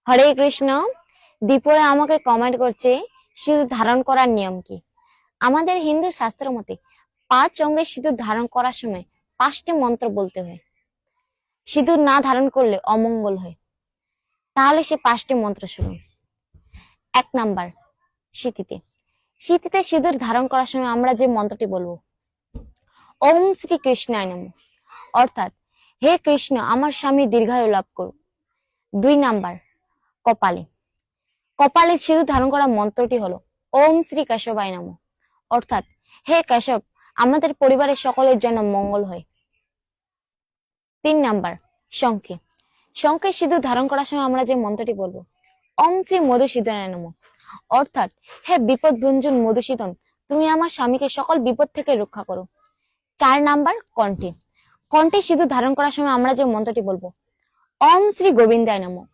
হরে কৃষ্ণ। দীপরে আমাকে কমেন্ট করছে সিঁদুর ধারণ করার নিয়ম কি। আমাদের হিন্দু শাস্ত্র মতে 5 অঙ্গে সিঁদুর ধারণ করার সময় 5টি মন্ত্র বলতে হয়। সিঁদুর না ধারণ করলে অমঙ্গল হয়। তাহলে সে 5টি মন্ত্র শুনুন। 1 নাম্বার, শীতিতে। শীতিতে সিঁদুর ধারণ করার সময় আমরা যে মন্ত্রটি বলবো, ওম শ্রী কৃষ্ণায় নমঃ, অর্থাৎ হে কৃষ্ণ আমার স্বামী দীর্ঘায়ু লাভ করুক। 2 নাম্বার, কপালে। কপালে সিঁদুর ধারণ করা মন্ত্রটি হলো ওম শ্রী কেশবায় নমঃ, অর্থাৎ হে কেশব আমাদের পরিবারের সকলের জন্য মঙ্গল হয়। 3 নাম্বার, শঙ্খে। শঙ্খে সিঁদুর ধারণ করার সময় আমরা যে মন্ত্রটি বলবো, ওম শ্রী মধুসূদনায় নমঃ, অর্থাৎ হে বিপদ ভঞ্জন মধুসূদন তুমি আমার স্বামীকে সকল বিপদ থেকে রক্ষা করো। 4 নাম্বার, কণ্ঠে। কণ্ঠে সিঁদুর ধারণ করার সময় আমরা যে মন্ত্রটি বলবো, ওম শ্রী গোবিন্দায় নমঃ,